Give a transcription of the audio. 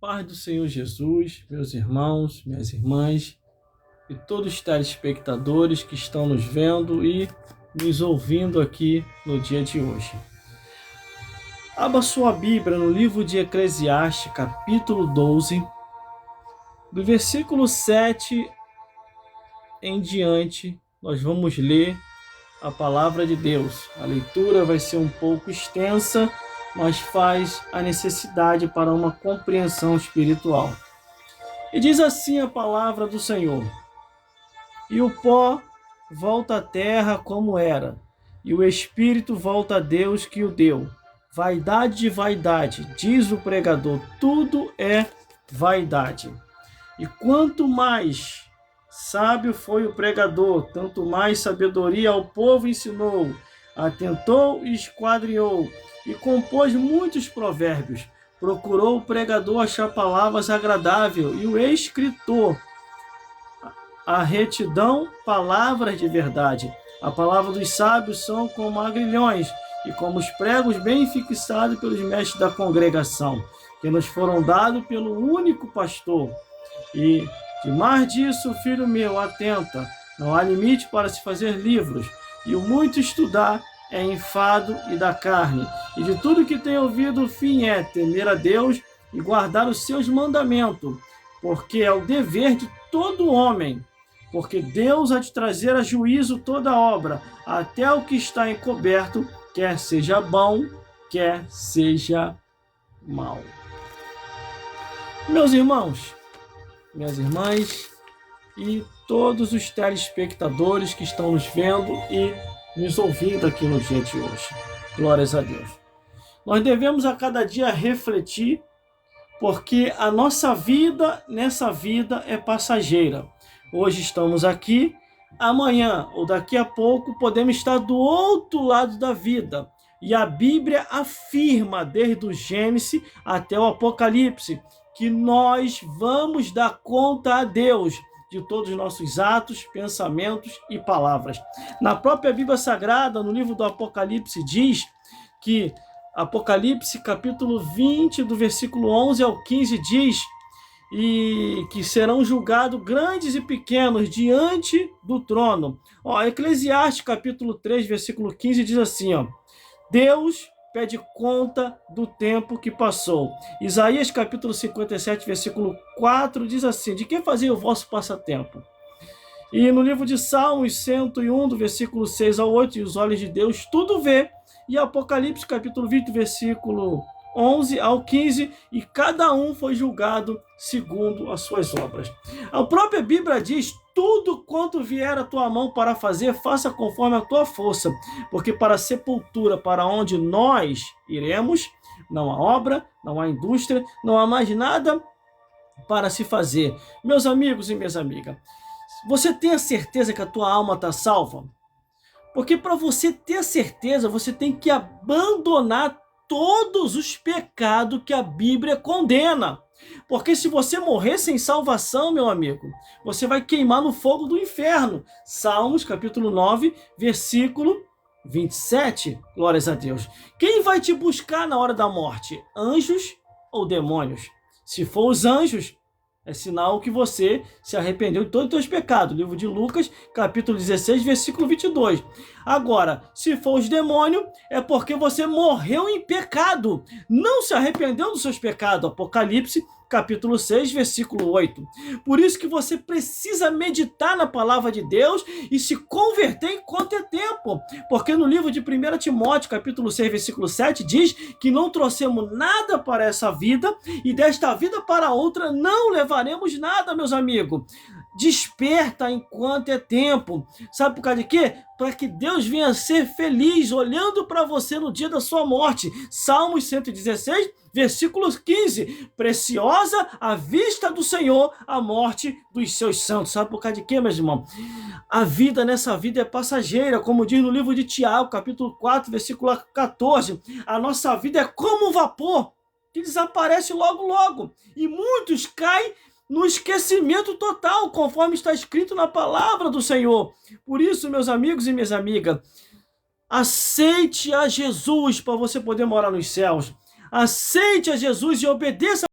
Paz do Senhor Jesus, meus irmãos, minhas irmãs e todos os telespectadores que estão nos vendo e nos ouvindo aqui no dia de hoje. Abra sua Bíblia no livro de Eclesiastes, capítulo 12, do versículo 7 em diante, nós vamos ler a palavra de Deus. A leitura vai ser um pouco extensa, mas faz a necessidade para uma compreensão espiritual. E diz assim a palavra do Senhor: E o pó volta à terra como era, e o espírito volta a Deus que o deu. Vaidade de vaidade, diz o pregador, tudo é vaidade. E quanto mais sábio foi o pregador, tanto mais sabedoria ao povo ensinou. Atentou e esquadrinhou, e compôs muitos provérbios. Procurou o pregador achar palavras agradáveis, e o escritor a retidão, palavras de verdade. A palavra dos sábios são como agrilhões, e como os pregos bem fixados pelos mestres da congregação, que nos foram dados pelo único pastor. E de mais disso, filho meu, atenta, não há limite para se fazer livros, e o muito estudar é enfado e da carne. E de tudo que tem ouvido, o fim é temer a Deus e guardar os seus mandamentos, porque é o dever de todo homem, porque Deus há de trazer a juízo toda obra, até o que está encoberto, quer seja bom, quer seja mal. Meus irmãos, minhas irmãs e todos os telespectadores que estão nos vendo e nos ouvindo aqui no dia de hoje. Glórias a Deus. Nós devemos a cada dia refletir, porque a nossa vida nessa vida é passageira. Hoje estamos aqui, amanhã ou daqui a pouco podemos estar do outro lado da vida. E a Bíblia afirma, desde o Gênesis até o Apocalipse, que nós vamos dar conta a Deus de todos os nossos atos, pensamentos e palavras. Na própria Bíblia Sagrada, no livro do Apocalipse, diz que, Apocalipse capítulo 20, do versículo 11 ao 15, diz e que serão julgados grandes e pequenos diante do trono. Eclesiastes capítulo 3, versículo 15 diz assim, Deus pede conta do tempo que passou. Isaías capítulo 57, versículo 4 diz assim: de que fazia o vosso passatempo? E no livro de Salmos 101, do versículo 6 ao 8, e os olhos de Deus tudo vê. E Apocalipse capítulo 20, versículo 11 ao 15, e cada um foi julgado segundo as suas obras. A própria Bíblia diz: tudo quanto vier à tua mão para fazer, faça conforme a tua força, porque para a sepultura, para onde nós iremos, não há obra, não há indústria, não há mais nada para se fazer. Meus amigos e minhas amigas, você tem a certeza que a tua alma está salva? Porque para você ter certeza, você tem que abandonar todos os pecados que a Bíblia condena. Porque se você morrer sem salvação, meu amigo, você vai queimar no fogo do inferno. Salmos capítulo 9, versículo 27. Glórias a Deus. Quem vai te buscar na hora da morte? Anjos ou demônios? Se for os anjos, é sinal que você se arrependeu de todos os teus pecados. Livro de Lucas, capítulo 16, versículo 22. Agora, se for os demônios, é porque você morreu em pecado. Não se arrependeu dos seus pecados. Apocalipse, capítulo 6, versículo 8. Por isso que você precisa meditar na palavra de Deus e se converter enquanto é tempo. Porque no livro de 1 Timóteo, capítulo 6, versículo 7, diz que não trouxemos nada para essa vida e desta vida para outra não levaremos nada, meus amigos. Desperta enquanto é tempo. Sabe por causa de quê? Para que Deus venha ser feliz olhando para você no dia da sua morte. Salmos 116, versículo 15. Preciosa à vista do Senhor a morte dos seus santos. Sabe por causa de quê, meus irmãos? A vida nessa vida é passageira, como diz no livro de Tiago, capítulo 4, versículo 14. A nossa vida é como um vapor que desaparece logo, logo. E muitos caem no esquecimento total, conforme está escrito na palavra do Senhor. Por isso, meus amigos e minhas amigas, aceite a Jesus para você poder morar nos céus. Aceite a Jesus e obedeça